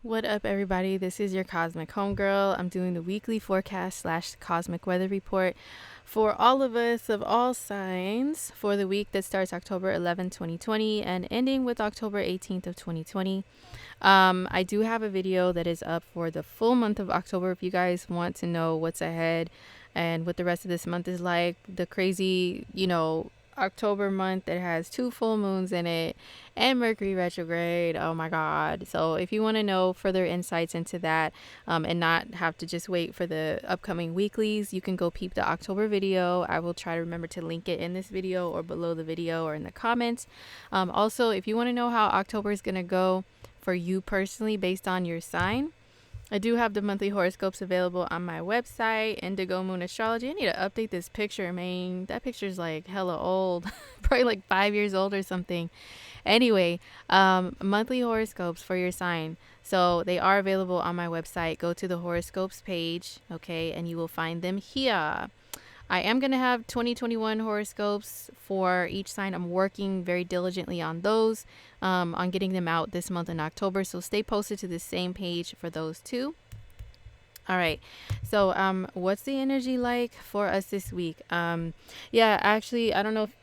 What up, everybody? This is your Cosmic Homegirl. I'm doing the weekly forecast / cosmic weather report for all of us of all signs for the week that starts October 11th, 2020 and ending with October 18th of 2020. I do have a video that is up for the full month of October if you guys want to know what's ahead and what the rest of this month is like. The crazy, October month that has 2 full moons in it and Mercury retrograde. Oh my God. So if you want to know further insights into that and not have to just wait for the upcoming weeklies, you can go peep the October video. I will try to remember to link it in this video or below the video or in the comments. Also, if you want to know how October is going to go for you personally based on your sign, I do have the monthly horoscopes available on my website, Indigo Moon Astrology. I need to update this picture, man. That picture's like hella old, probably like 5 years old or something. Anyway, monthly horoscopes for your sign. So they are available on my website. Go to the horoscopes page, okay, and you will find them here. I am going to have 2021 horoscopes for each sign. I'm working very diligently on those, on getting them out this month in October. So stay posted to the same page for those too. All right. So what's the energy like for us this week? Yeah, actually, I don't know if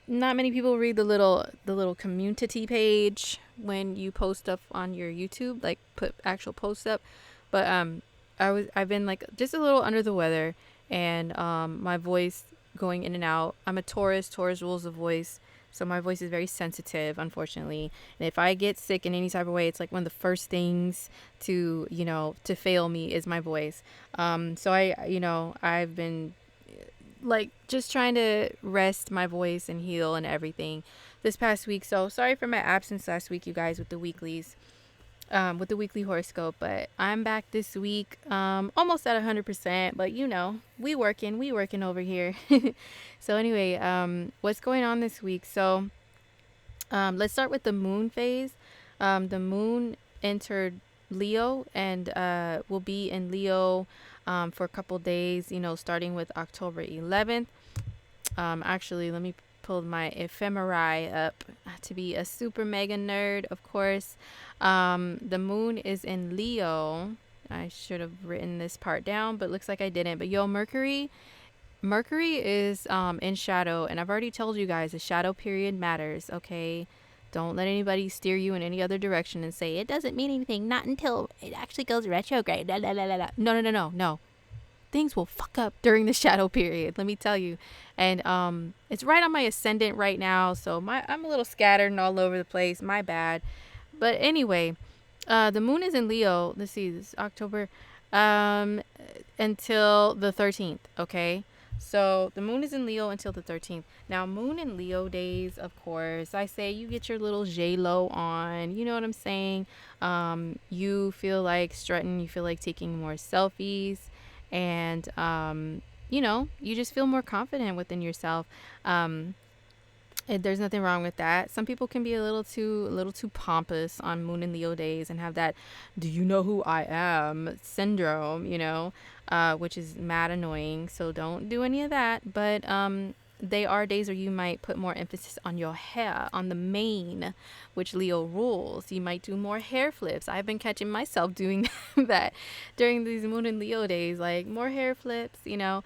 not many people read the little community page when you post stuff on your YouTube, like put actual posts up. But I've been like just a little under the weather, and my voice going in and out. I'm a Taurus. Taurus rules the voice, so my voice is very sensitive, unfortunately. And if I get sick in any type of way, it's like one of the first things to fail me is my voice. So I've been like just trying to rest my voice and heal and everything this past week. So sorry for my absence last week, you guys, with the weeklies. With the weekly horoscope, but I'm back this week, almost at 100%, but we working over here. So anyway, what's going on this week? So let's start with the moon phase. The moon entered Leo and will be in Leo for a couple days, starting with October 11th. Actually, let me pull my ephemerae up to be a super mega nerd, of course. The moon is in Leo. I should have written this part down, but looks like I didn't. But Mercury is in shadow, and I've already told you guys the shadow period matters, okay? Don't let anybody steer you in any other direction and say it doesn't mean anything, not until it actually goes retrograde. La, la, la, la, la. No. Things will fuck up during the shadow period, let me tell you. And it's right on my ascendant right now, so I'm a little scattered and all over the place. My bad. But anyway, the moon is in Leo. Let's see, this is October until the 13th, okay? So the moon is in Leo until the 13th. Now, moon in Leo days, of course, I say you get your little J-Lo on. You know what I'm saying? You feel like strutting. You feel like taking more selfies. And, you just feel more confident within yourself. There's nothing wrong with that. Some people can be a little too pompous on moon and Leo days and have that "do you know who I am" syndrome, which is mad annoying. So don't do any of that. But they are days where you might put more emphasis on your hair, on the mane, which Leo rules. You might do more hair flips. I've been catching myself doing that during these moon and Leo days, like more hair flips, and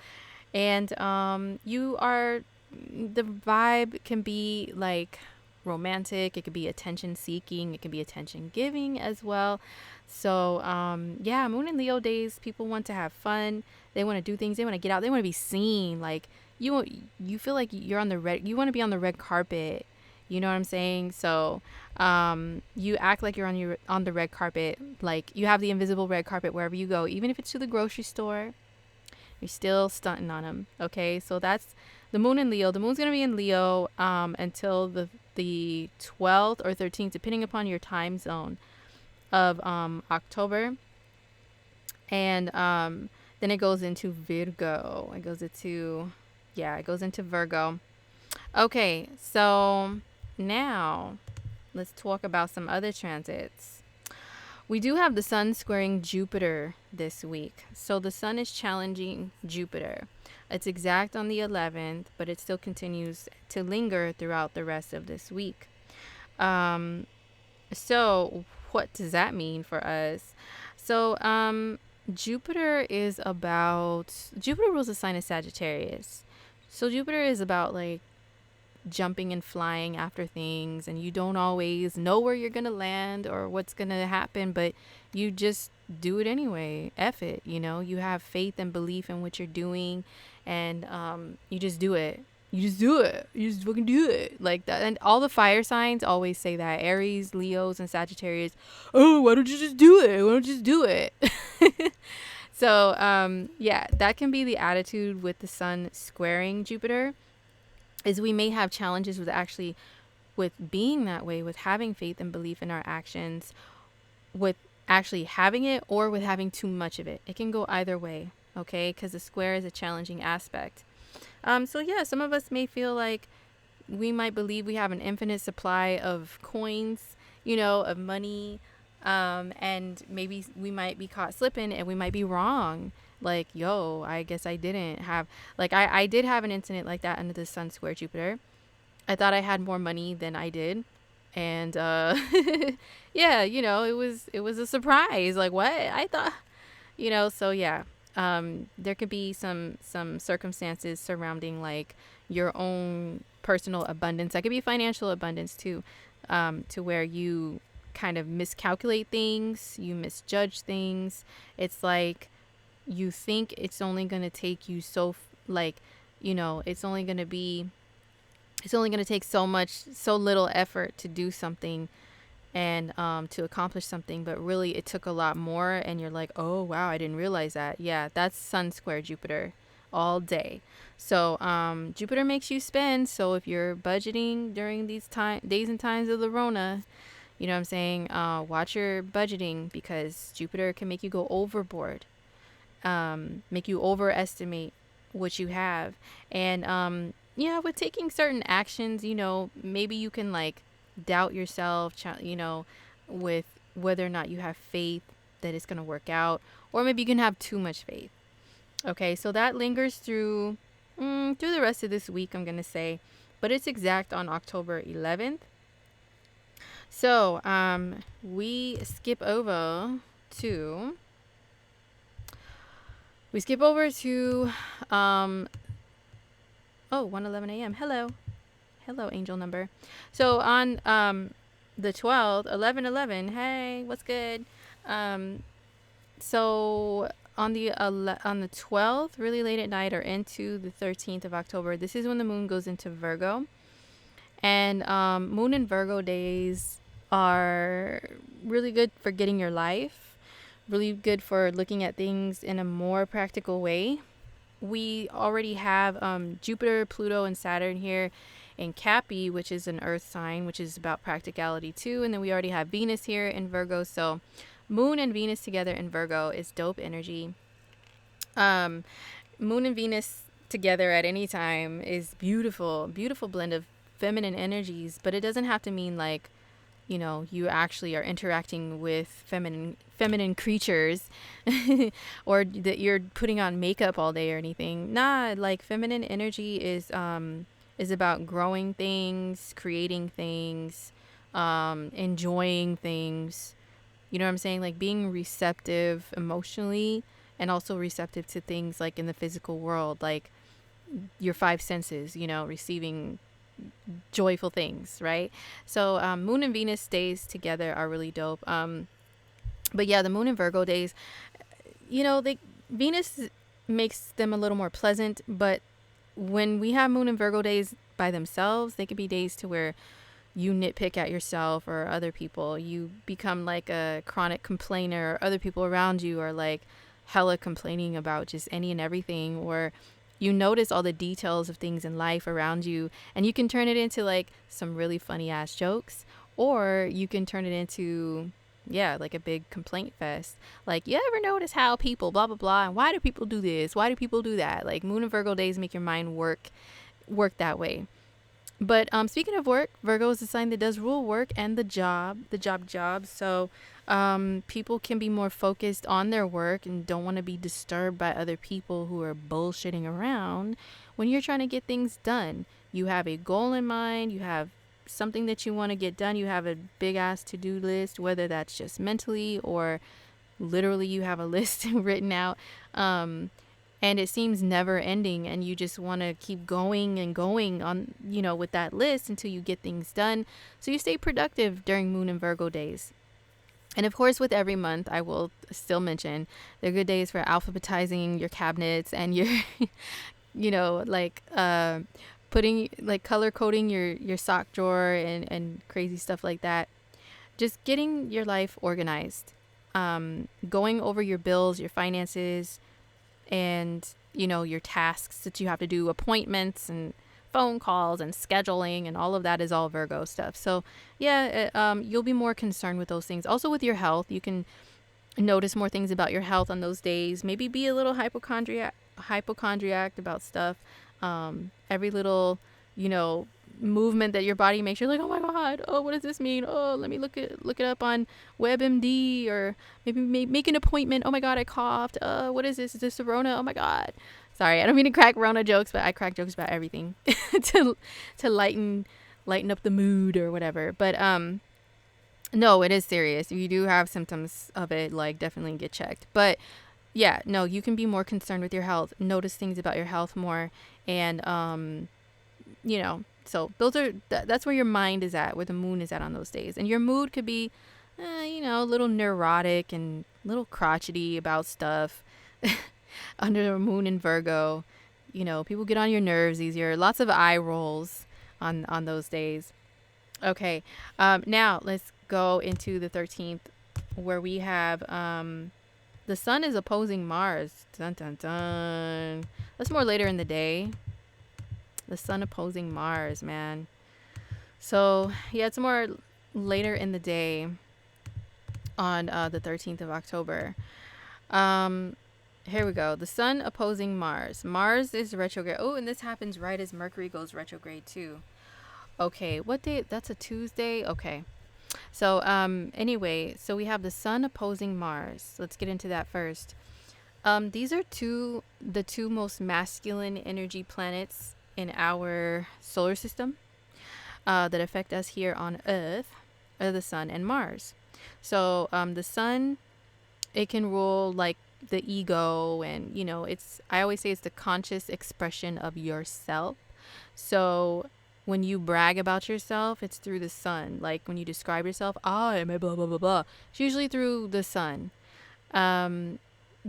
the vibe can be like romantic. It could be attention seeking. It can be attention giving as well. So moon and Leo days, people want to have fun. They want to do things. They want to get out. They want to be seen. Like you feel like you want to be on the red carpet. You know what I'm saying? So you act like you're on the red carpet. Like you have the invisible red carpet wherever you go, even if it's to the grocery store. You're still stunting on them. Okay, so that's the moon in Leo. The moon's going to be in Leo until the 12th or 13th, depending upon your time zone of October. And then it goes into Virgo. It goes into Virgo. Okay, so now let's talk about some other transits. We do have the sun squaring Jupiter this week. So the sun is challenging Jupiter. It's exact on the 11th, but it still continues to linger throughout the rest of this week. So what does that mean for us? So, Jupiter rules the sign of Sagittarius. So Jupiter is about like jumping and flying after things, and you don't always know where you're gonna land or what's gonna happen, but you just do it anyway. F it, you have faith and belief in what you're doing, and you just do it. You just do it. You just fucking do it like that. And all the fire signs always say that. Aries, Leos, and Sagittarius. Oh, why don't you just do it? Why don't you just do it? So yeah, that can be the attitude with the sun squaring Jupiter, is we may have challenges with being that way, with having faith and belief in our actions, with actually having it, or with having too much of it. It can go either way, okay? Because the square is a challenging aspect. So yeah, some of us may feel like we might believe we have an infinite supply of coins, of money, and maybe we might be caught slipping and we might be wrong. Like, yo, I guess I didn't have, like, I did have an incident like that under the sun square Jupiter. I thought I had more money than I did. And, yeah, it was a surprise. Like, what? I thought, so yeah. There could be some circumstances surrounding like your own personal abundance. That could be financial abundance too, to where you kind of miscalculate things, you misjudge things. It's like you think it's only going to take you it's only going to take so little effort to do something and to accomplish something, but really it took a lot more, and you're like, oh wow, I didn't realize that. Yeah, that's sun square Jupiter all day. So Jupiter makes you spend. So if you're budgeting during these days and times of the Rona, you know what I'm saying, watch your budgeting, because Jupiter can make you go overboard, make you overestimate what you have. And yeah, with taking certain actions, maybe you can like doubt yourself, with whether or not you have faith that it's going to work out, or maybe you can have too much faith. Okay, so that lingers through the rest of this week, I'm going to say, but it's exact on October 11th. So we skip over to 1:11 a.m. Hello, angel number. So on the 12th, 11:11. Hey, what's good? So on the 12th, really late at night, or into the 13th of October, this is when the moon goes into Virgo. And moon and Virgo days are really good for getting your life, really good for looking at things in a more practical way. We already have Jupiter, Pluto, and Saturn here in Cappy, which is an earth sign, which is about practicality too. And then we already have Venus here in Virgo. So moon and Venus together in Virgo is dope energy. Moon and Venus together at any time is beautiful blend of feminine energies, but it doesn't have to mean like, you actually are interacting with feminine creatures or that you're putting on makeup all day or anything. Nah, like feminine energy is about growing things, creating things, enjoying things. You know what I'm saying? Like being receptive emotionally, and also receptive to things like in the physical world, like your five senses, receiving joyful things, right? So moon and Venus days together are really dope. But yeah, the moon and Virgo days, Venus makes them a little more pleasant, but when we have moon and Virgo days by themselves, they could be days to where you nitpick at yourself or other people. You become like a chronic complainer, or other people around you are like hella complaining about just any and everything, or you notice all the details of things in life around you, and you can turn it into like some really funny ass jokes, or you can turn it into, like a big complaint fest. Like, you ever notice how people blah, blah, blah, and why do people do this? Why do people do that? Like moon and Virgo days make your mind work that way. But speaking of work, Virgo is a sign that does rule work and the job. So people can be more focused on their work and don't want to be disturbed by other people who are bullshitting around when you're trying to get things done. You have a goal in mind. You have something that you want to get done. You have a big ass to-do list, whether that's just mentally or literally you have a list written out. And it seems never ending, and you just want to keep going and going on, with that list until you get things done. So you stay productive during Moon and Virgo days. And of course, with every month, I will still mention they're good days for alphabetizing your cabinets and your, putting, color coding your sock drawer and crazy stuff like that. Just getting your life organized, going over your bills, your finances, and, your tasks that you have to do, appointments and phone calls and scheduling, and all of that is all Virgo stuff. So yeah, you'll be more concerned with those things. Also with your health, you can notice more things about your health on those days. Maybe be a little hypochondriac about stuff. Every little, movement that your body makes, you're like, oh my god, oh, what does this mean? Oh, let me look it up on WebMD, or maybe make an appointment. Oh my god, I coughed. What is this? Is this the Rona? Oh my god. Sorry, I don't mean to crack Rona jokes, but I crack jokes about everything to lighten up the mood or whatever. But no, it is serious. If you do have symptoms of it, definitely get checked. But yeah, no, you can be more concerned with your health, notice things about your health more, and so that's where your mind is at, where the moon is at on those days. And your mood could be a little neurotic and a little crotchety about stuff. Under the moon in Virgo, people get on your nerves easier. Lots of eye rolls on those days. Okay, now let's go into the 13th, where we have the sun is opposing Mars. Dun dun dun. That's more later in the day. The sun opposing Mars, man. So yeah, it's more later in the day on the 13th of October. Here we go. The sun opposing Mars. Mars is retrograde. Oh, and this happens right as Mercury goes retrograde too. Okay, what day? That's a Tuesday. Okay. So anyway, so we have the sun opposing Mars. Let's get into that first. These are the two most masculine energy planets in our solar system that affect us here on Earth, are the sun and Mars. So the sun, it can rule the ego, and I always say it's the conscious expression of yourself. So when you brag about yourself, it's through the sun. Like when you describe yourself, I am a blah blah blah blah, it's usually through the sun.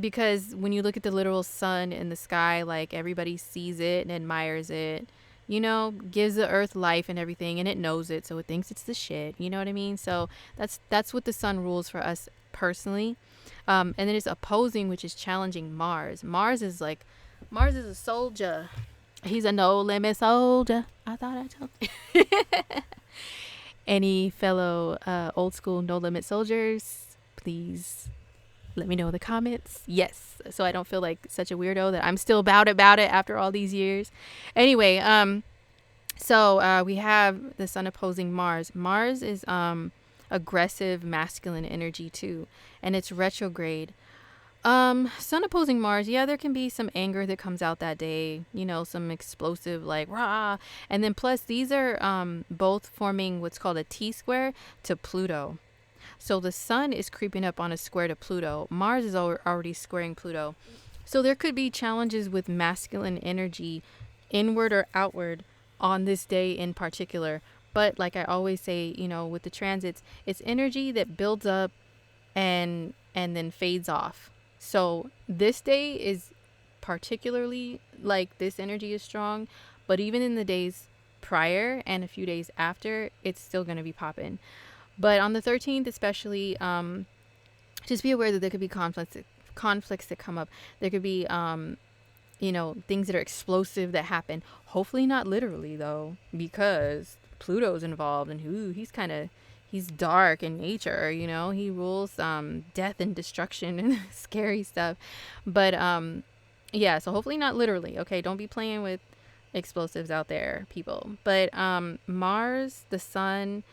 Because when you look at the literal sun in the sky, everybody sees it and admires it, gives the earth life and everything, and it knows it, so it thinks it's the shit. You know what I mean? So that's what the sun rules for us personally. And then it's opposing, which is challenging Mars. Mars is a soldier. He's a no limit soldier. I thought I told you. Any fellow old school no limit soldiers, please let me know in the comments. Yes, so I don't feel like such a weirdo that I'm still about it after all these years. Anyway, so we have the sun opposing Mars. Mars is aggressive masculine energy too, and it's retrograde. Sun opposing Mars, yeah, there can be some anger that comes out that day, some explosive rah, and then plus these are both forming what's called a T-square to Pluto. So the sun is creeping up on a square to Pluto. Mars is already squaring Pluto. So there could be challenges with masculine energy, inward or outward, on this day in particular. But like I always say, with the transits, it's energy that builds up and then fades off. So this day is particularly this energy is strong, but even in the days prior and a few days after, it's still going to be popping. But on the 13th especially, just be aware that there could be conflicts that come up. There could be things that are explosive that happen. Hopefully not literally though, because Pluto's involved, and he's dark in nature, he rules death and destruction and scary stuff. But yeah, so hopefully not literally. Okay, don't be playing with explosives out there, people. But Mars, the sun,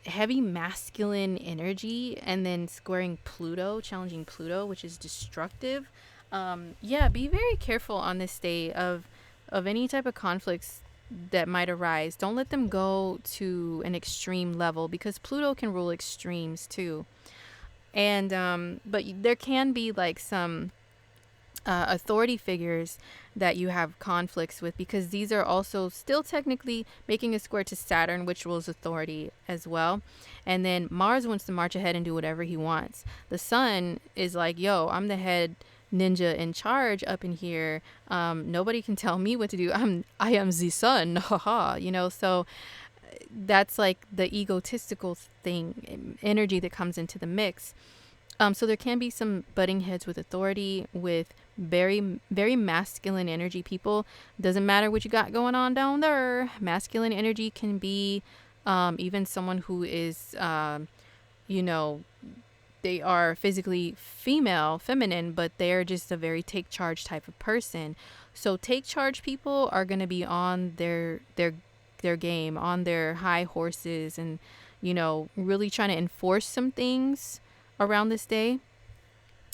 heavy masculine energy, and then squaring Pluto, challenging Pluto, which is destructive. Yeah, be very careful on this day of any type of conflicts that might arise, don't let them go to an extreme level, because Pluto can rule extremes too. And but there can be like some authority figures that you have conflicts with, because these are also still technically making a square to Saturn, which rules authority as well. And then Mars wants to march ahead and do whatever he wants. The Sun is like, yo, I'm the head ninja in charge up in here. Nobody can tell me what to do. I am the sun. Haha. So that's like the egotistical thing, energy that comes into the mix. So there can be some butting heads with authority, with very, very masculine energy people. Doesn't matter what you got going on down there. Masculine energy can be even someone who is, they are physically feminine, but they're just a very take charge type of person. So take charge people are going to be on their game, on their high horses, and, really trying to enforce some things around this day.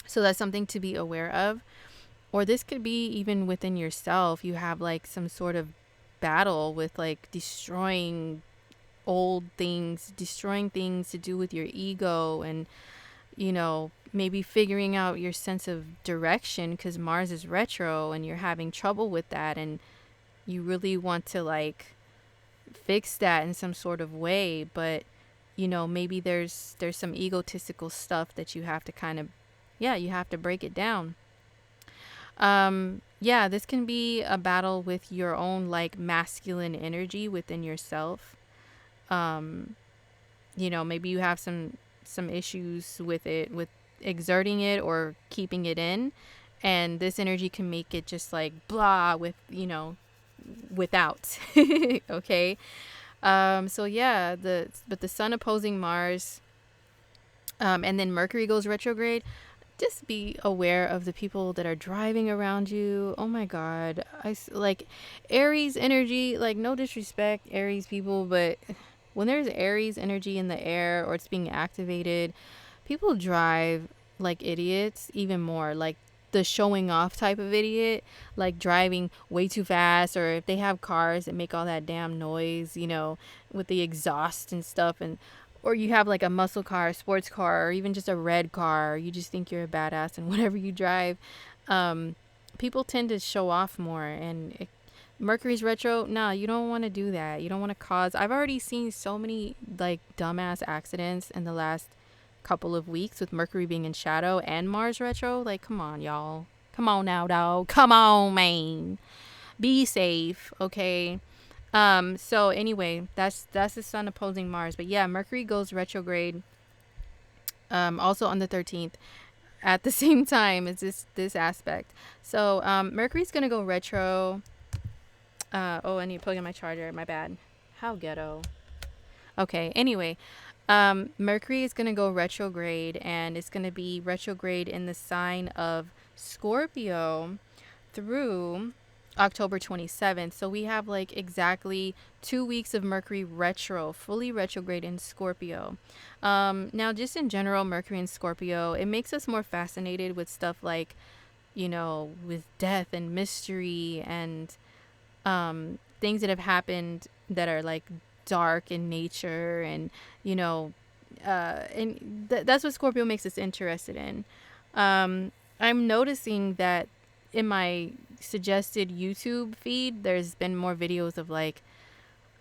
So that's something to be aware of. Or this could be even within yourself. You have like some sort of battle with like destroying old things, destroying things to do with your ego, and maybe figuring out your sense of direction, because Mars is retro and you're having trouble with that, and you really want to like fix that in some sort of way. But maybe there's some egotistical stuff that you have to kind of, you have to break it down. This can be a battle with your own like masculine energy within yourself. Maybe you have some issues with it, with exerting it or keeping it in, and this energy can make it just like blah with without. Okay. But the Sun opposing Mars, and then Mercury goes retrograde. Just be aware of the people that are driving around you. Oh my God. Like Aries energy, like no disrespect, Aries people, but when there's Aries energy in the air or it's being activated, people drive like idiots, even more like the showing off type of idiot, like driving way too fast, or if they have cars that make all that damn noise, with the exhaust and stuff, and or you have like a muscle car, a sports car, or even just a red car, or you just think you're a badass and whatever you drive. People tend to show off more, and Mercury's retro. No, you don't want to do that. You don't want to cause. I've already seen so many like dumbass accidents in the last couple of weeks with Mercury being in shadow and Mars retro. Like, come on, y'all. Come on now, dog. Come on, man. Be safe, okay? So anyway, that's the Sun opposing Mars. But yeah, Mercury goes retrograde also on the 13th at the same time as this aspect. So Mercury's gonna go retro. I need to plug in my charger. My bad. How ghetto. Okay, anyway, Mercury is going to go retrograde, and it's going to be retrograde in the sign of Scorpio through October 27th. So we have like exactly 2 weeks of Mercury retro, fully retrograde in Scorpio. Now, just in general, Mercury in Scorpio, it makes us more fascinated with stuff like, with death and mystery and things that have happened that are like dark in nature, and that's what Scorpio makes us interested in. I'm noticing that in my suggested YouTube feed, there's been more videos of like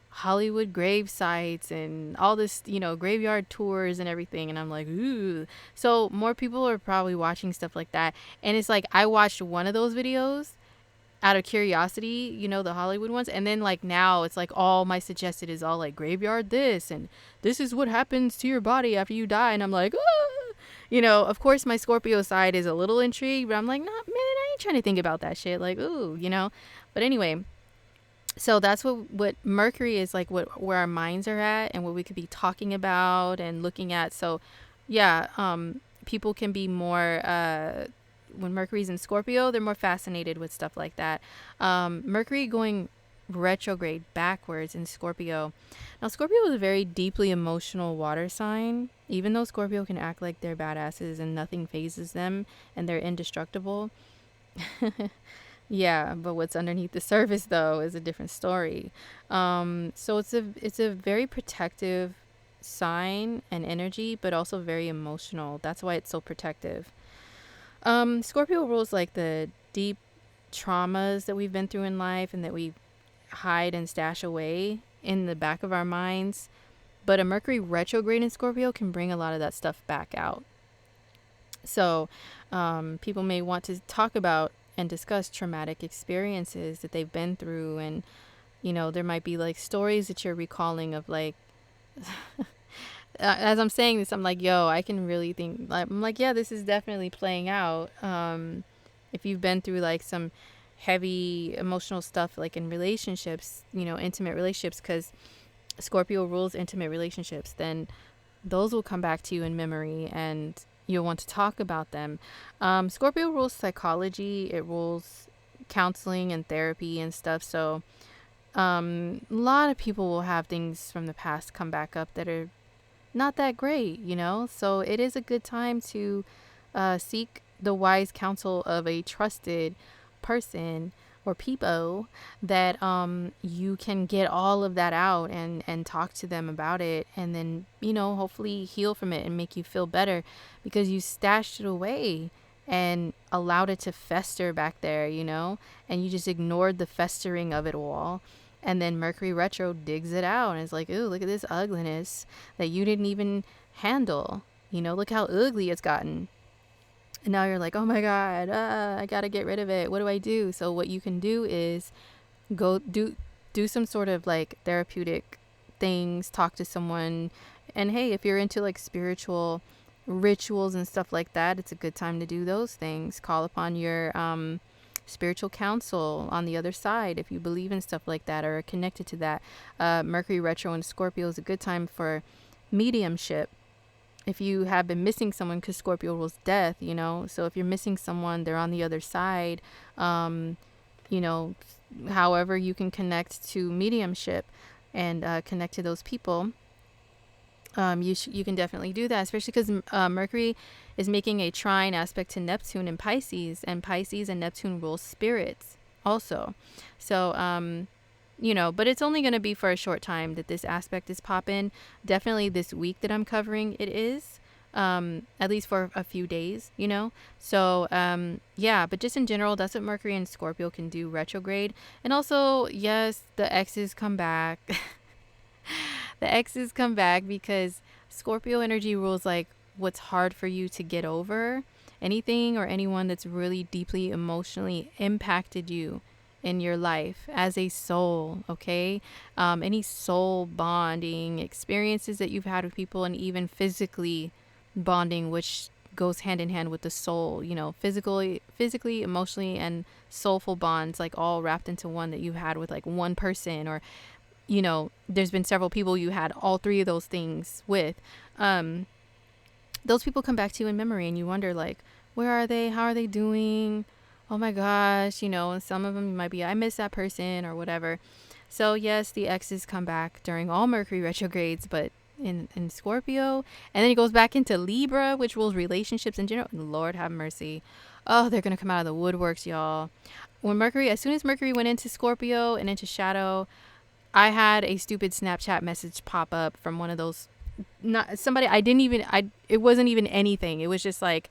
Hollywood grave sites and all this, graveyard tours and everything, and I'm like, ooh. So more people are probably watching stuff like that, and it's like I watched one of those videos out of curiosity, the Hollywood ones, and then like now it's like all my suggested is all like graveyard this, and this is what happens to your body after you die, and I'm like, ah! Of course my Scorpio side is a little intrigued, but I'm like, nah, man, I ain't trying to think about that shit, like, ooh, but anyway, so that's what Mercury is like, where our minds are at and what we could be talking about and looking at. So yeah, people can be more when Mercury's in Scorpio, they're more fascinated with stuff like that. Mercury going retrograde backwards in Scorpio. Now, Scorpio is a very deeply emotional water sign. Even though Scorpio can act like they're badasses and nothing phases them and they're indestructible, Yeah, but what's underneath the surface though is a different story. So it's a very protective sign and energy, but also very emotional. That's why it's so protective. Scorpio rules like the deep traumas that we've been through in life and that we hide and stash away in the back of our minds. But a Mercury retrograde in Scorpio can bring a lot of that stuff back out. So people may want to talk about and discuss traumatic experiences that they've been through. And, there might be like stories that you're recalling of like, as I'm saying this, I'm like, yo, I can really think, like, I'm like, yeah, this is definitely playing out. If you've been through like some heavy emotional stuff, like in relationships, intimate relationships, because Scorpio rules intimate relationships, then those will come back to you in memory and you'll want to talk about them. Scorpio rules psychology, it rules counseling and therapy and stuff. So a lot of people will have things from the past come back up that are not that great, So it is a good time to seek the wise counsel of a trusted person or people that you can get all of that out and talk to them about it, and then hopefully heal from it and make you feel better because you stashed it away and allowed it to fester back there, and you just ignored the festering of it all. And then Mercury retro digs it out and is like, ooh, look at this ugliness that you didn't even handle. Look how ugly it's gotten. And now you're like, oh my God, I got to get rid of it. What do I do? So what you can do is go do some sort of like therapeutic things, talk to someone. And hey, if you're into like spiritual rituals and stuff like that, it's a good time to do those things. Call upon your spiritual counsel on the other side if you believe in stuff like that or are connected to that. Mercury retro in Scorpio is a good time for mediumship. If you have been missing someone, because Scorpio rules death, so if you're missing someone, they're on the other side. However you can connect to mediumship and connect to those people, you can definitely do that, especially because Mercury is making a trine aspect to Neptune and Pisces and Neptune rules spirits also. So, but it's only going to be for a short time that this aspect is popping. Definitely this week that I'm covering, it is, at least for a few days, So, yeah, but just in general, that's what Mercury and Scorpio can do retrograde. And also, yes, the exes come back. The exes come back because Scorpio energy rules like what's hard for you to get over. Anything or anyone that's really deeply emotionally impacted you in your life as a soul, okay? Any soul bonding experiences that you've had with people, and even physically bonding, which goes hand in hand with the soul, physically, emotionally, and soulful bonds, like all wrapped into one that you've had with like one person, or there's been several people you had all three of those things with. Those people come back to you in memory and you wonder like, where are they? How are they doing? Oh my gosh, and some of them might be, I miss that person or whatever. So yes, the exes come back during all Mercury retrogrades, but in Scorpio, and then it goes back into Libra, which rules relationships in general. Lord have mercy. Oh, they're going to come out of the woodworks, y'all. As soon as Mercury went into Scorpio and into shadow, I had a stupid Snapchat message pop up from one of those, not somebody it wasn't even anything. It was just like,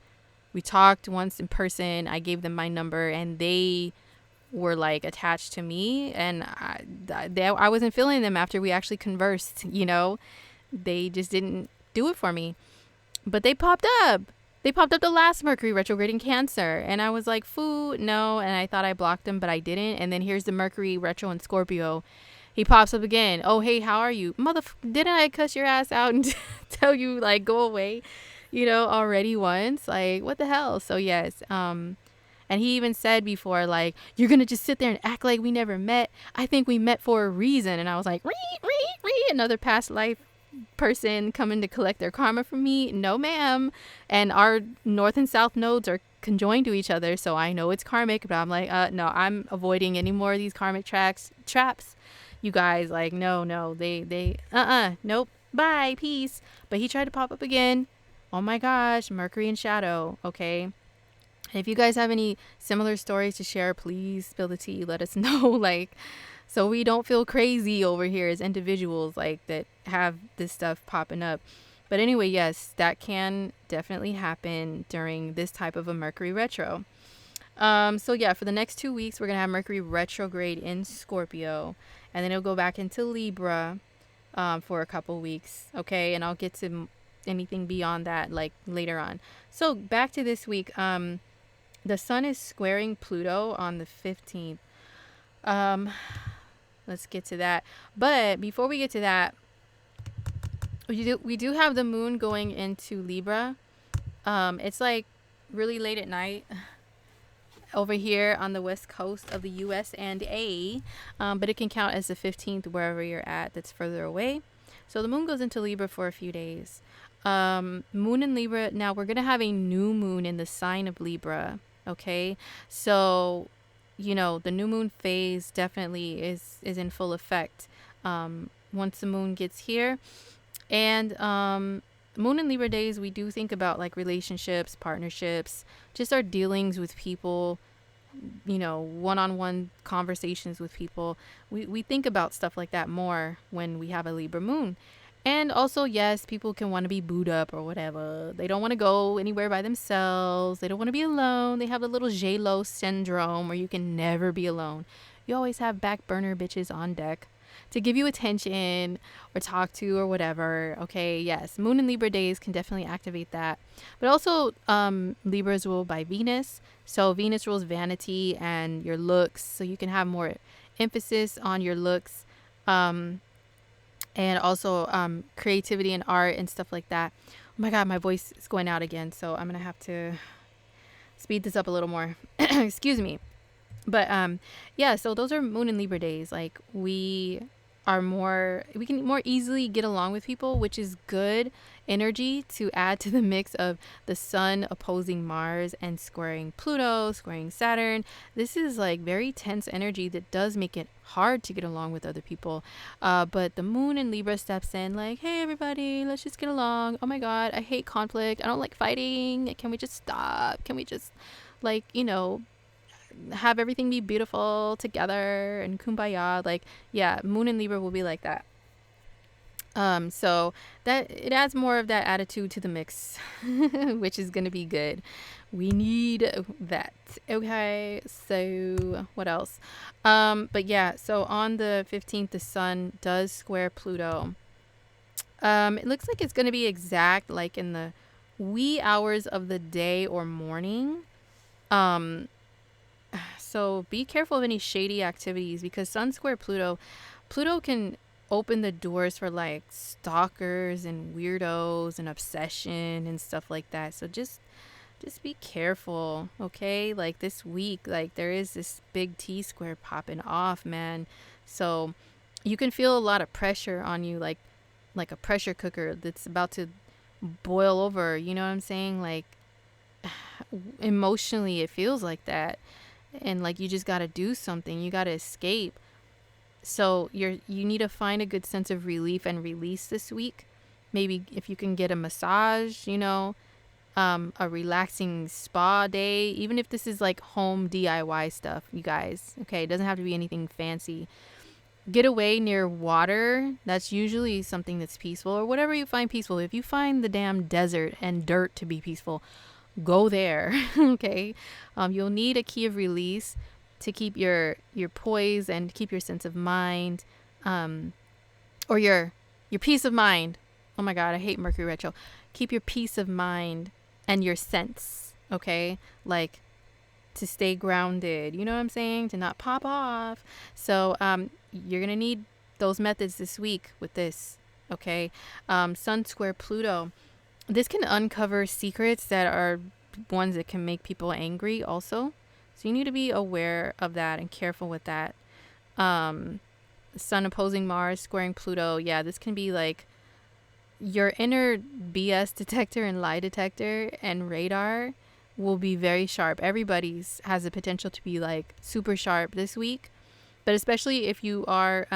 we talked once in person. I gave them my number and they were like attached to me, and I wasn't feeling them after we actually conversed, They just didn't do it for me. But they popped up. They popped up the last Mercury retrograde in Cancer. And I was like, foo, no. And I thought I blocked them, but I didn't. And then here's the Mercury retro in Scorpio. He pops up again. Oh, hey, how are you? Didn't I cuss your ass out and tell you, like, go away, already once? Like, what the hell? So, yes. And he even said before, like, you're going to just sit there and act like we never met. I think we met for a reason. And I was like, another past life person coming to collect their karma from me. No, ma'am. And our north and south nodes are conjoined to each other. So I know it's karmic, but I'm like, no, I'm avoiding any more of these karmic traps. You guys, like, no, nope, bye, peace. But he tried to pop up again. Oh my gosh, Mercury in shadow, okay? If you guys have any similar stories to share, please spill the tea. Let us know, like, so we don't feel crazy over here as individuals, like, that have this stuff popping up. But anyway, yes, that can definitely happen during this type of a Mercury retro. So yeah, for the next 2 weeks, we're gonna have Mercury retrograde in Scorpio, and then it'll go back into Libra, for a couple weeks. Okay, and I'll get to anything beyond that like later on. So back to this week. The Sun is squaring Pluto on the 15th. Um, let's get to that. But before we get to that, we do have the Moon going into Libra. It's like really late at night over here on the west coast of the US and but it can count as the 15th wherever you're at that's further away. So the Moon goes into Libra for a few days. Moon in Libra. Now we're gonna have a new moon in the sign of Libra. Okay, so the new moon phase definitely is in full effect once the moon gets here. And Moon and Libra days, we do think about like relationships, partnerships, just our dealings with people, one-on-one conversations with people. We think about stuff like that more when we have a Libra moon. And also, yes, people can want to be booed up or whatever. They don't want to go anywhere by themselves. They don't want to be alone. They have the little J-Lo syndrome where you can never be alone. You always have back burner bitches on deck to give you attention or talk to or whatever. Okay, yes, Moon and Libra days can definitely activate that. But also, Libra is ruled by Venus. So Venus rules vanity and your looks. So you can have more emphasis on your looks. And also creativity and art and stuff like that. Oh my God, my voice is going out again, so I'm gonna have to speed this up a little more. Excuse me. But yeah, so those are Moon and Libra days. Like we can more easily get along with people, which is good energy to add to the mix of the Sun opposing Mars and squaring Pluto, squaring Saturn. This is like very tense energy that does make it hard to get along with other people. But the Moon in Libra steps in like, hey everybody, let's just get along. Oh my God, I hate conflict. I don't like fighting. Can we just stop? Can we just like, have everything be beautiful together and kumbaya? Like, yeah, Moon and Libra will be like that. So that it adds more of that attitude to the mix, which is gonna be good. We need that. Okay, so what else? But yeah, so on the 15th, the Sun does square Pluto. It looks like it's gonna be exact, like in the wee hours of the day or morning. So be careful of any shady activities because Sun square Pluto can open the doors for like stalkers and weirdos and obsession and stuff like that. So just be careful, okay? Like this week, like there is this big T square popping off, man. So you can feel a lot of pressure on you, like a pressure cooker that's about to boil over. You know what I'm saying? Like emotionally, it feels like that, and like you just got to do something. You got to escape. So you need to find a good sense of relief and release this week. Maybe if you can get a massage, a relaxing spa day, even if this is like home DIY stuff, you guys. Okay, it doesn't have to be anything fancy. Get away near water. That's usually something that's peaceful, or whatever you find peaceful. If you find the damn desert and dirt to be peaceful, go there. Okay, you'll need a key of release to keep your poise and keep your sense of mind, or your peace of mind. Oh my God, I hate Mercury retro. Keep your peace of mind and your sense, okay? Like to stay grounded, you know what I'm saying? To not pop off. So you're gonna need those methods this week with this, okay? Sun square Pluto. This can uncover secrets that are ones that can make people angry also. So you need to be aware of that and careful with that. Sun opposing Mars, squaring Pluto. Yeah, this can be like your inner BS detector and lie detector and radar will be very sharp. Everybody's has the potential to be like super sharp this week. But especially if you are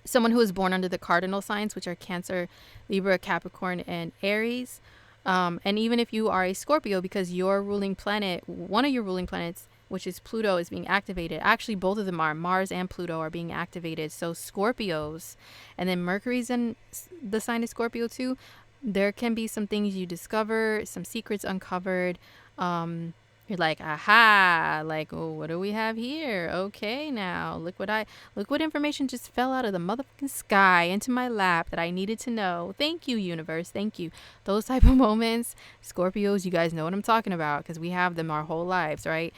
someone who is born under the cardinal signs, which are Cancer, Libra, Capricorn, and Aries. And even if you are a Scorpio, because your ruling planet, one of your ruling planets, which is Pluto, is being activated. Actually, both of them are. Mars and Pluto are being activated. So Scorpios, and then Mercury's in the sign of Scorpio too. There can be some things you discover, some secrets uncovered. You're like, aha, like, oh, what do we have here? Okay, now look what information just fell out of the motherfucking sky into my lap that I needed to know. Thank you, universe. Thank you. Those type of moments, Scorpios, you guys know what I'm talking about because we have them our whole lives, right?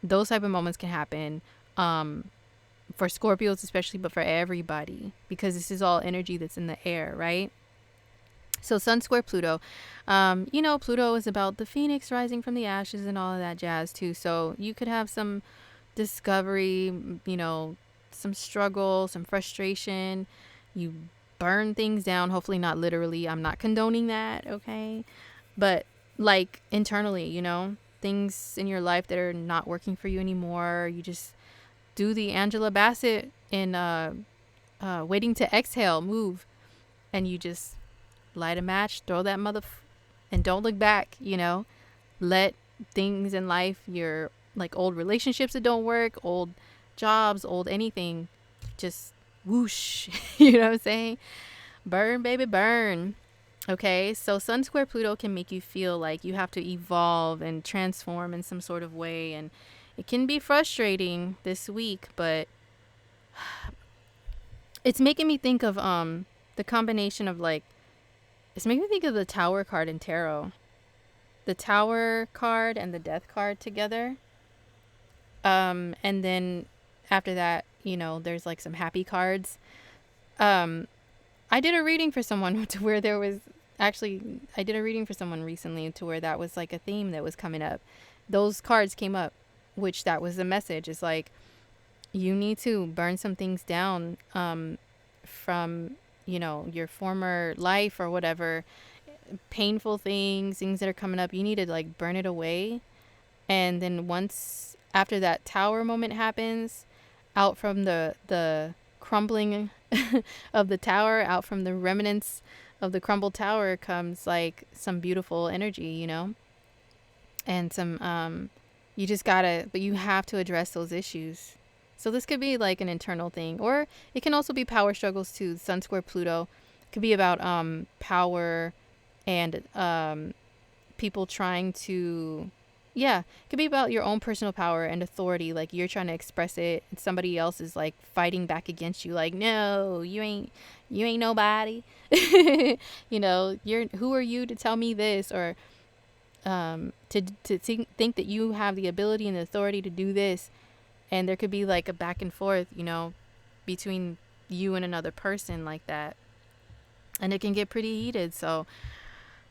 Those type of moments can happen for Scorpios especially, but for everybody, because this is all energy that's in the air, right? So Sun square Pluto, Pluto is about the phoenix rising from the ashes and all of that jazz too. So you could have some discovery, some struggle, some frustration. You burn things down, hopefully not literally. I'm not condoning that, okay? But like internally, things in your life that are not working for you anymore. You just do the Angela Bassett in Waiting to Exhale move, and you just light a match, throw that and don't look back. Let things in life, your like old relationships that don't work, old jobs, old anything, just whoosh. You know what I'm saying? Burn, baby, burn. Okay, so Sun square Pluto can make you feel like you have to evolve and transform in some sort of way, and it can be frustrating this week, but it's making me think of the combination of it's making me think of the Tower card in tarot. The Tower card and the Death card together. And then after that, there's like some happy cards. I did a reading for someone to where I did a reading for someone recently to where that was like a theme that was coming up. Those cards came up, which that was the message. It's like, you need to burn some things down from, your former life or whatever, painful things that are coming up. You need to like burn it away. And then once after that Tower moment happens, out from the crumbling of the tower, out from the remnants of the crumbled tower comes like some beautiful energy, and some but you have to address those issues. So this could be like an internal thing, or it can also be power struggles too. Sun square Pluto could be about power and people trying to, it could be about your own personal power and authority. Like you're trying to express it and somebody else is like fighting back against you, like, no, you ain't nobody. Who are you to tell me this, or to think that you have the ability and the authority to do this. And there could be like a back and forth, between you and another person like that, and it can get pretty heated. So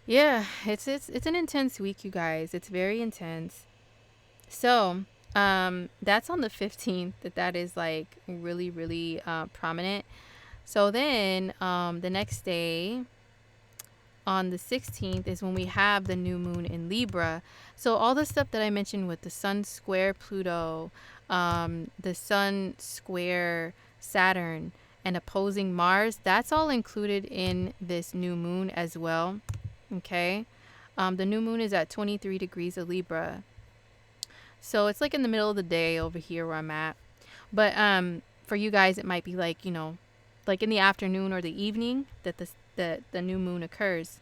yeah, it's an intense week, you guys. It's very intense. So that's on the 15th that is like really, really prominent. So then the next day on the 16th is when we have the new moon in Libra. So all the stuff that I mentioned with the Sun square Pluto, the Sun square Saturn, and opposing Mars, that's all included in this new moon as well. Okay. The new moon is at 23 degrees of Libra. So it's like in the middle of the day over here where I'm at. But for you guys, it might be like, like in the afternoon or the evening that the new moon occurs.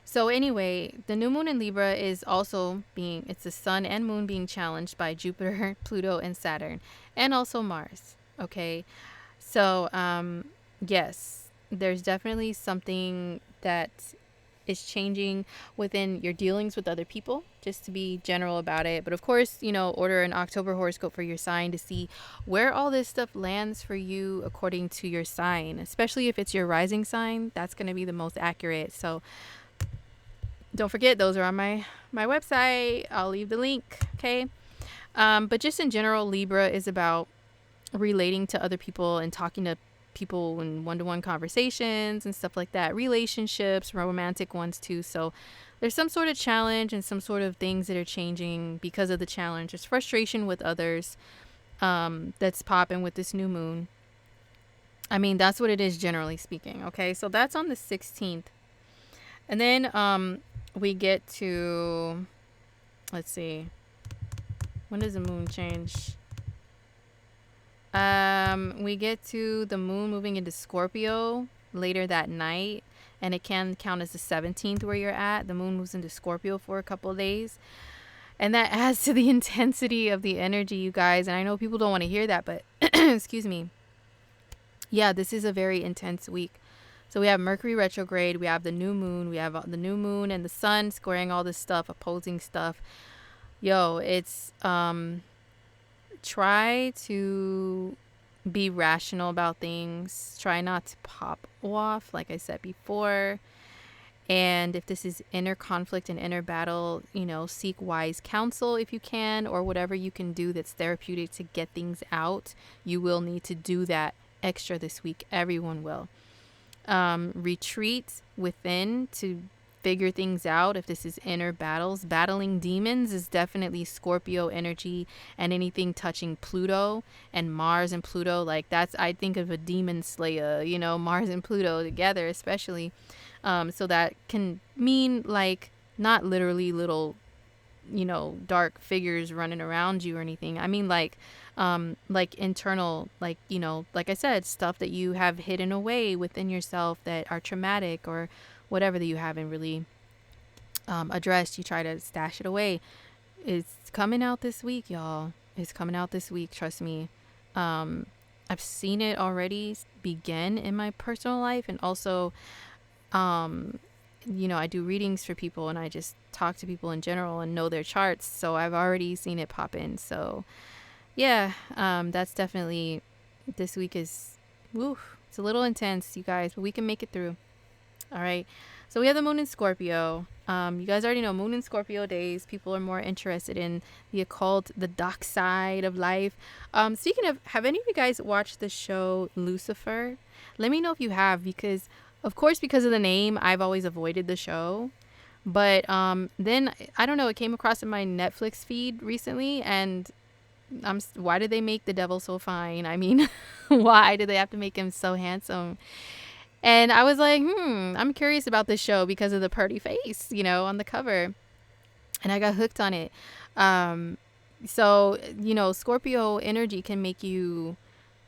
So anyway, the new moon in Libra is also it's the sun and moon being challenged by Jupiter, Pluto, and Saturn, and also Mars. Okay. So, yes, there's definitely something that is changing within your dealings with other people, just to be general about it. But of course, order an October horoscope for your sign to see where all this stuff lands for you according to your sign, especially if it's your rising sign. That's going to be the most accurate. So don't forget, those are on my website. I'll leave the link. Okay. But just in general, Libra is about relating to other people and talking to people in one-to-one conversations and stuff like that, relationships, romantic ones too. So there's some sort of challenge and some sort of things that are changing because of the challenge. There's frustration with others that's popping with this new moon. I mean, that's what it is generally speaking. Okay, so that's on the 16th. And then we get to, let's see, when does the moon change? We get to the moon moving into Scorpio later that night, and it can count as the 17th where you're at. The moon moves into Scorpio for a couple of days, and that adds to the intensity of the energy, you guys. And I know people don't want to hear that, but excuse me. Yeah, this is a very intense week. So we have Mercury retrograde, we have the new moon, we have the new moon and the sun squaring all this stuff, opposing stuff. Yo, it's try to be rational about things. Try not to pop off, like I said before. And if this is inner conflict and inner battle, you know, seek wise counsel if you can, or whatever you can do that's therapeutic to get things out. You will need to do that extra this week. Everyone will. Retreat within to figure things out. If this is inner battles, battling demons is definitely Scorpio energy, and anything touching Pluto and Mars and Pluto, like that's, I think of a demon slayer, you know, Mars and Pluto together especially. So that can mean like not literally little, you know, dark figures running around you or anything. I mean like internal, like, you know, like I said, stuff that you have hidden away within yourself that are traumatic or whatever that you haven't really addressed. You try to stash it away. It's coming out this week, y'all. It's coming out this week. Trust me. I've seen it already begin in my personal life, and also you know, I do readings for people and I just talk to people in general and know their charts. So I've already seen it pop in. So yeah, that's definitely, this week is, woo, it's a little intense, you guys, but we can make it through. All right. So we have the moon in Scorpio. You guys already know moon in Scorpio days. People are more interested in the occult, the dark side of life. Speaking of, have any of you guys watched the show Lucifer? Let me know if you have, because of course, because of the name, I've always avoided the show. But then, I don't know, it came across in my Netflix feed recently, and why did they make the devil so fine? I mean, why did they have to make him so handsome? And I was like, I'm curious about this show because of the pretty face, you know, on the cover. And I got hooked on it. So, you know, Scorpio energy can make you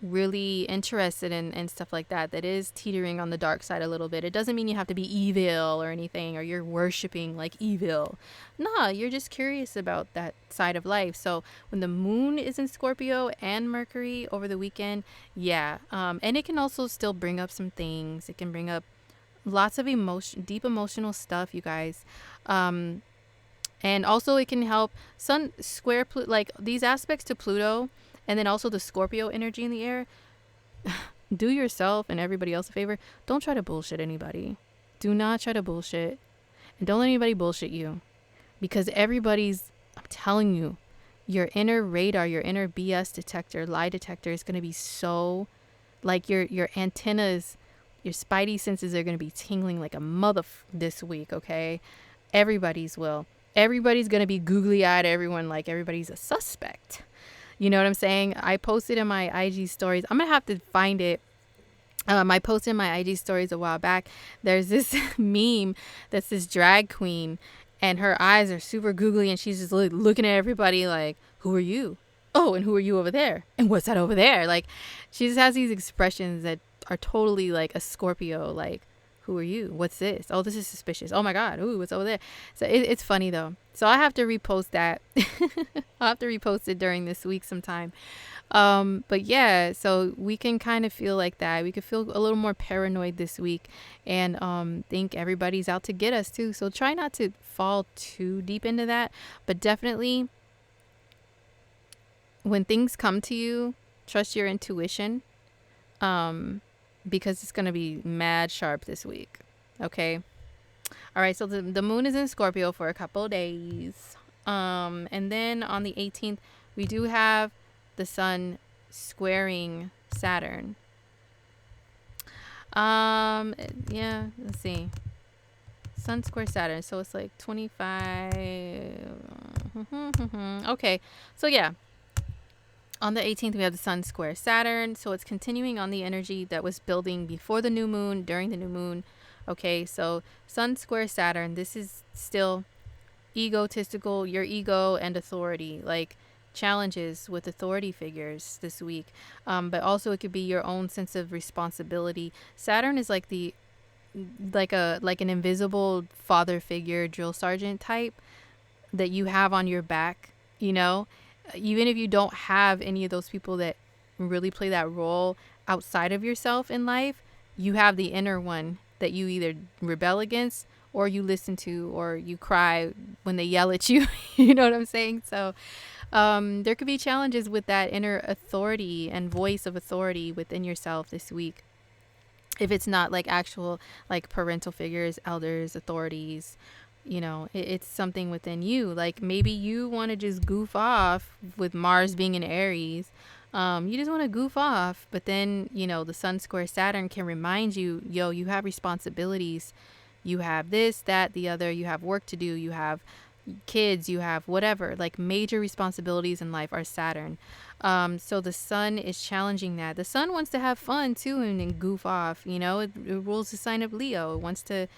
really interested in stuff like that, that is teetering on the dark side a little bit. It doesn't mean you have to be evil or anything, or you're worshiping like evil. Nah, you're just curious about that side of life. So when the moon is in Scorpio and Mercury over the weekend, yeah, and it can also still bring up some things. It can bring up lots of emotion, deep emotional stuff, you guys. And also it can help sun square like these aspects to Pluto, and then also the Scorpio energy in the air. Do yourself and everybody else a favor. Don't try to bullshit anybody. Do not try to bullshit. And don't let anybody bullshit you. Because everybody's, I'm telling you, your inner radar, your inner BS detector, lie detector is going to be so, like your antennas, your spidey senses are going to be tingling like a this week, okay? Everybody's will. Everybody's going to be googly-eyed at everyone like everybody's a suspect. You know what I'm saying? I posted in my IG stories. I'm going to have to find it. I posted in my IG stories a while back. There's this meme that's this drag queen, and her eyes are super googly, and she's just looking at everybody like, who are you? Oh, and who are you over there? And what's that over there? Like, she just has these expressions that are totally like a Scorpio, like, who are you? What's this? Oh, this is suspicious. Oh my God. Ooh, what's over there? So it's funny though. So I have to repost that. I'll have to repost it during this week sometime. But yeah, so we can kind of feel like that. We could feel a little more paranoid this week, and think everybody's out to get us too. So try not to fall too deep into that. But definitely, when things come to you, trust your intuition. Because it's going to be mad sharp this week. Okay. All right. So the moon is in Scorpio for a couple of days. And then on the 18th, we do have the sun squaring Saturn. Yeah, let's see. Sun square Saturn. So it's like 25. Okay. So yeah. On the 18th, we have the sun square Saturn. So it's continuing on the energy that was building before the new moon, during the new moon, Okay, so Sun square Saturn, this is still egotistical, your ego and authority, like challenges with authority figures this week. But also it could be your own sense of responsibility. Saturn is like the like an invisible father figure, drill sergeant type that you have on your back, you know, even if you don't have any of those people that really play that role outside of yourself in life, you have the inner one that you either rebel against or you listen to or you cry when they yell at you. You know what I'm saying? So there could be challenges with that inner authority and voice of authority within yourself this week. If it's not like actual like parental figures, elders, authorities, you know, it's something within you. Like maybe you want to just goof off with Mars being in Aries. You just want to goof off, but then, you know, the Sun square Saturn can remind you, yo, you have responsibilities. You have this, that, the other. You have work to do. You have kids. You have whatever. Like major responsibilities in life are Saturn. So the Sun is challenging that. The Sun wants to have fun too and goof off. You know, it rules the sign of Leo. It wants to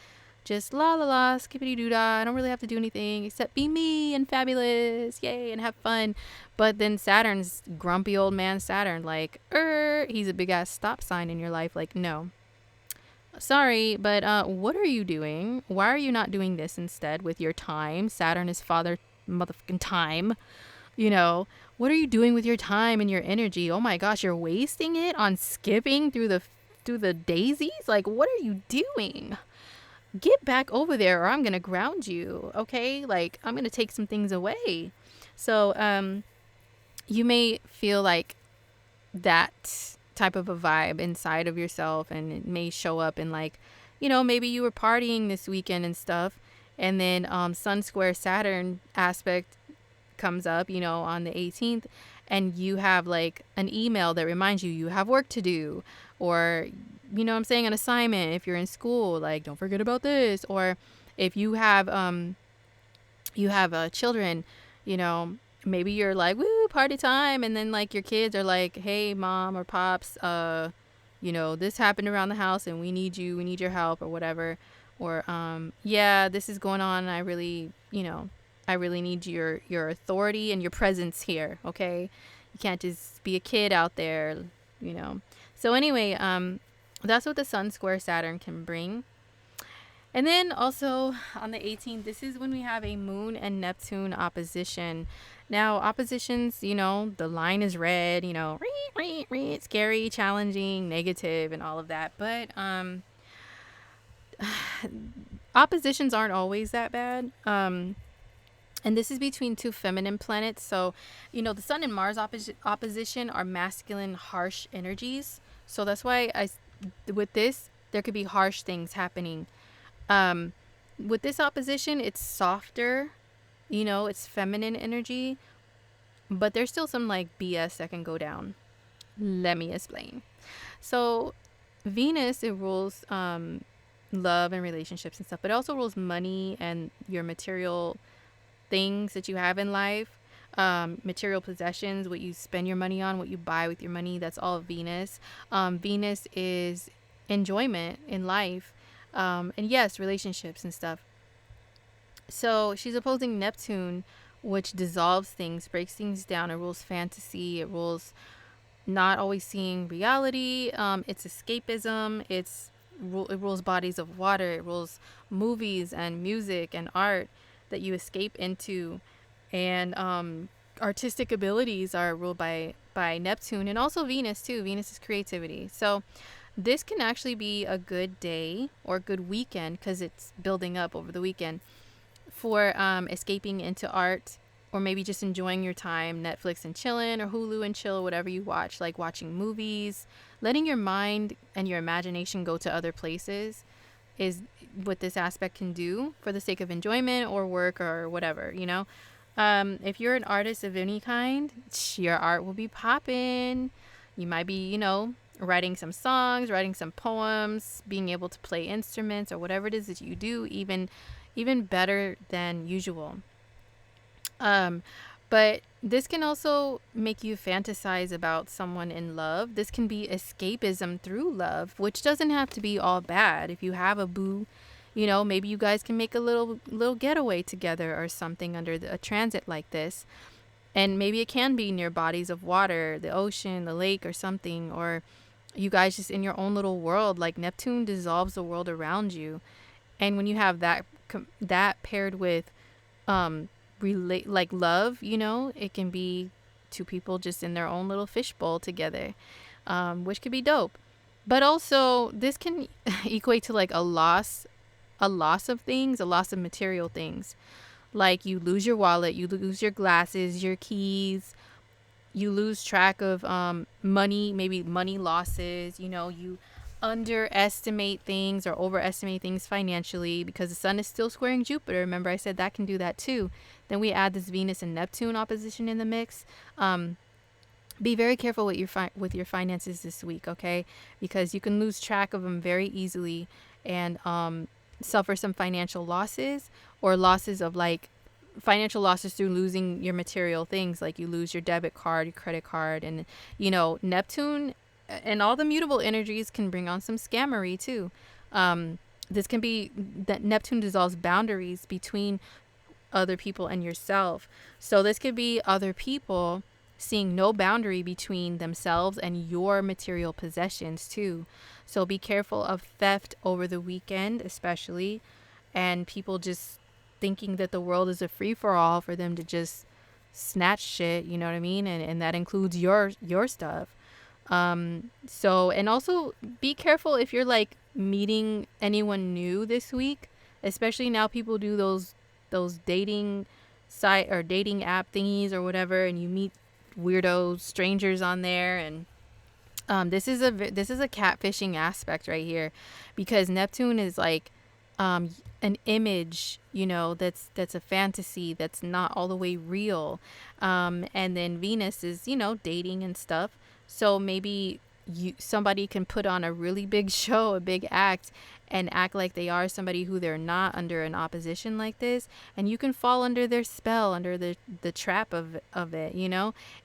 just la la la, skippity doo dah. I don't really have to do anything except be me and fabulous, yay, and have fun. But then Saturn's grumpy old man Saturn, like, he's a big ass stop sign in your life. Like, no, sorry, but what are you doing? Why are you not doing this instead with your time? Saturn is father motherfucking time. You know, what are you doing with your time and your energy? Oh my gosh, you're wasting it on skipping through the daisies? Like, what are you doing? Get back over there or I'm going to ground you. Okay? Like, I'm going to take some things away. So, you may feel like that type of a vibe inside of yourself, and it may show up in like, you know, maybe you were partying this weekend and stuff, and then Sun square Saturn aspect comes up, you know, on the 18th, and you have like an email that reminds you you have work to do, or, you know what I'm saying, an assignment if you're in school, like don't forget about this. Or if you have children, you know, maybe you're like, woo, party time, and then like your kids are like, hey mom or pops, you know, this happened around the house and we need your help or whatever. Or yeah, this is going on and I really, you know, I really need your authority and your presence here. Okay, you can't just be a kid out there, you know. So anyway, that's what the Sun square Saturn can bring. And then also on the 18th, this is when we have a Moon and Neptune opposition. Now, oppositions, you know, the line is red, you know, scary, challenging, negative, and all of that. But oppositions aren't always that bad. And this is between two feminine planets. So, you know, the Sun and Mars opposition are masculine, harsh energies. So that's why with this, there could be harsh things happening. With this opposition, it's softer, you know, it's feminine energy, but there's still some like BS that can go down. Let me explain. So Venus, it rules love and relationships and stuff, but it also rules money and your material things that you have in life, material possessions, what you spend your money on, what you buy with your money. That's all Venus. Venus is enjoyment in life, and yes, relationships and stuff. So she's opposing Neptune, which dissolves things, breaks things down. It rules fantasy. It rules not always seeing reality. It's escapism. It rules bodies of water. It rules movies and music and art that you escape into. And artistic abilities are ruled by Neptune, and also Venus too. Venus is creativity. So this can actually be a good day or a good weekend, because it's building up over the weekend, for escaping into art, or maybe just enjoying your time, Netflix and chilling, or Hulu and chill, whatever you watch, like watching movies. Letting your mind and your imagination go to other places is what this aspect can do for the sake of enjoyment or work or whatever, you know. If you're an artist of any kind, your art will be popping. You might be, you know, writing some songs, writing some poems, being able to play instruments or whatever it is that you do, even better than usual. But this can also make you fantasize about someone in love. This can be escapism through love, which doesn't have to be all bad. If you have a boo, maybe you guys can make a little getaway together or something under a transit like this. And maybe it can be near bodies of water, the ocean, the lake, or something, or you guys just in your own little world. Like Neptune dissolves the world around you, and when you have that paired with relate like love, it can be two people just in their own little fishbowl together, which could be dope. But also this can equate to like a loss of things, a loss of material things. Like you lose your wallet, you lose your glasses, your keys, you lose track of money, maybe money losses. You underestimate things or overestimate things financially because the sun is still squaring Jupiter. Remember, I said that can do that too. Then we add this Venus and Neptune opposition in the mix. Be very careful with your finances this week, okay? Because you can lose track of them very easily and suffer some financial losses, or losses of like financial losses through losing your material things, like you lose your debit card, your credit card. And Neptune and all the mutable energies can bring on some scammery too. This can be that Neptune dissolves boundaries between other people and yourself. So this could be other people seeing no boundary between themselves and your material possessions too. So be careful of theft over the weekend, especially, and people just thinking that the world is a free-for-all for them to just snatch shit, you know what I mean? And that includes your stuff. So, and also be careful if you're like meeting anyone new this week, especially now people do those dating site or dating app thingies or whatever, and you meet weirdo strangers on there. And this is a catfishing aspect right here, because Neptune is like an image, that's a fantasy, that's not all the way real. And then Venus is, dating and stuff. So maybe somebody can put on a really big show, a big act, and act like they are somebody who they're not under an opposition like this, and you can fall under their spell, under the trap of it,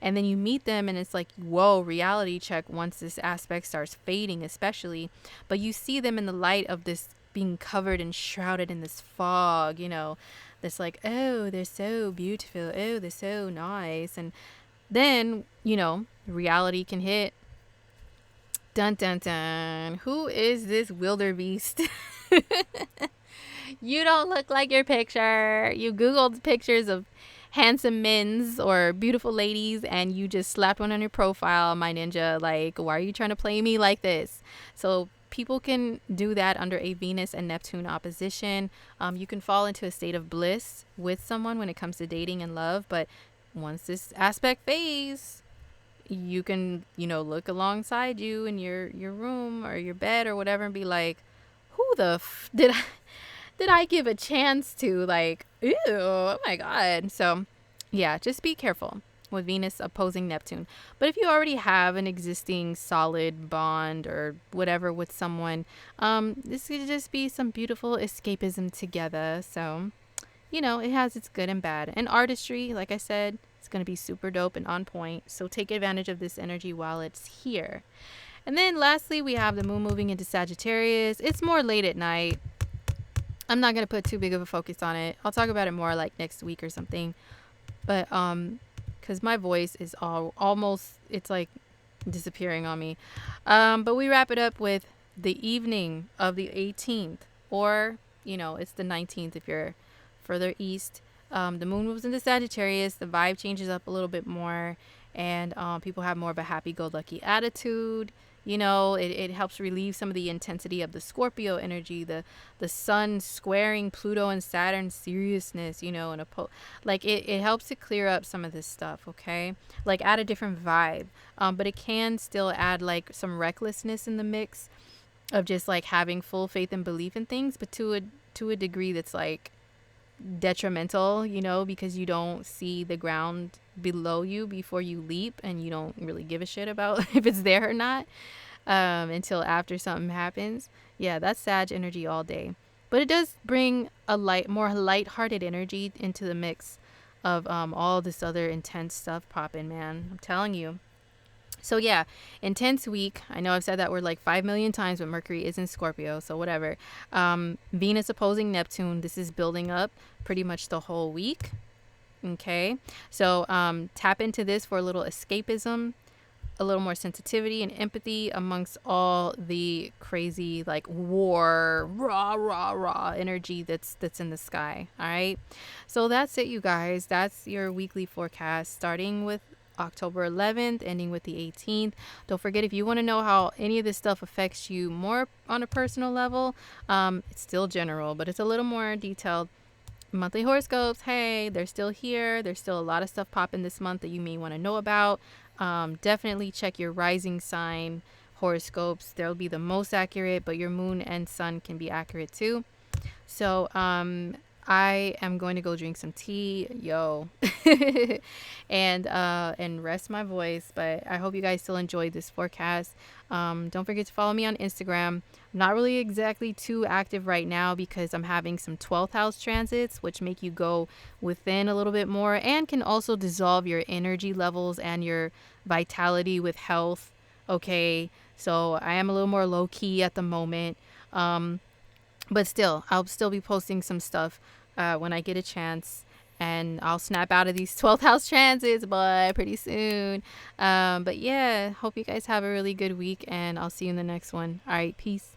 and then you meet them and it's like, whoa, reality check once this aspect starts fading, especially. But you see them in the light of this being covered and shrouded in this fog, that's like, oh, they're so beautiful, oh, they're so nice. And then reality can hit. Dun dun dun. Who is this wildebeest? You don't look like your picture. You Googled pictures of handsome men's or beautiful ladies and you just slapped one on your profile, my ninja. Like, why are you trying to play me like this? So people can do that under a Venus and Neptune opposition. You can fall into a state of bliss with someone when it comes to dating and love. But once this aspect fades, you can, look alongside you in your room or your bed or whatever and be like, who the did I give a chance to? Like, ew, oh my God. So yeah, just be careful with Venus opposing Neptune. But if you already have an existing solid bond or whatever with someone, this could just be some beautiful escapism together. So, it has its good and bad. And artistry, like I said, it's going to be super dope and on point. So take advantage of this energy while it's here. And then lastly, we have the moon moving into Sagittarius. It's more late at night. I'm not going to put too big of a focus on it. I'll talk about it more like next week or something. But because my voice is almost, it's like disappearing on me. But we wrap it up with the evening of the 18th, or, it's the 19th if you're further east. The moon moves into Sagittarius. The vibe changes up a little bit more, and people have more of a happy-go-lucky attitude. It helps relieve some of the intensity of the Scorpio energy, the sun squaring Pluto and Saturn seriousness, and it helps to clear up some of this stuff, okay? Like add a different vibe. But it can still add like some recklessness in the mix of just like having full faith and belief in things, but to a degree that's like detrimental, because you don't see the ground below you before you leap, and you don't really give a shit about if it's there or not until after something happens. Yeah, that's Sag energy all day. But it does bring a more light-hearted energy into the mix. of all this other intense stuff popping, man. I'm telling you. So yeah, intense week. I know I've said that word like 5 million times, but Mercury is in Scorpio, so whatever. Venus opposing Neptune. This is building up pretty much the whole week. Okay, so tap into this for a little escapism, a little more sensitivity and empathy amongst all the crazy like war rah energy that's in the sky. All right, so that's it, you guys. That's your weekly forecast, starting with October 11th, ending with the 18th. Don't forget, if you want to know how any of this stuff affects you more on a personal level, it's still general, but it's a little more detailed. Monthly horoscopes, hey, they're still here. There's still a lot of stuff popping this month that you may want to know about. Definitely check your rising sign horoscopes. They'll be the most accurate, but your moon and sun can be accurate too. So I am going to go drink some tea, and rest my voice. But I hope you guys still enjoyed this forecast. Don't forget to follow me on Instagram. I'm not really exactly too active right now because I'm having some 12th house transits, which make you go within a little bit more and can also dissolve your energy levels and your vitality with health. Okay, so I am a little more low key at the moment. But still, I'll still be posting some stuff when I get a chance. And I'll snap out of these 12th house transits, but pretty soon. But yeah, hope you guys have a really good week, and I'll see you in the next one. All right, peace.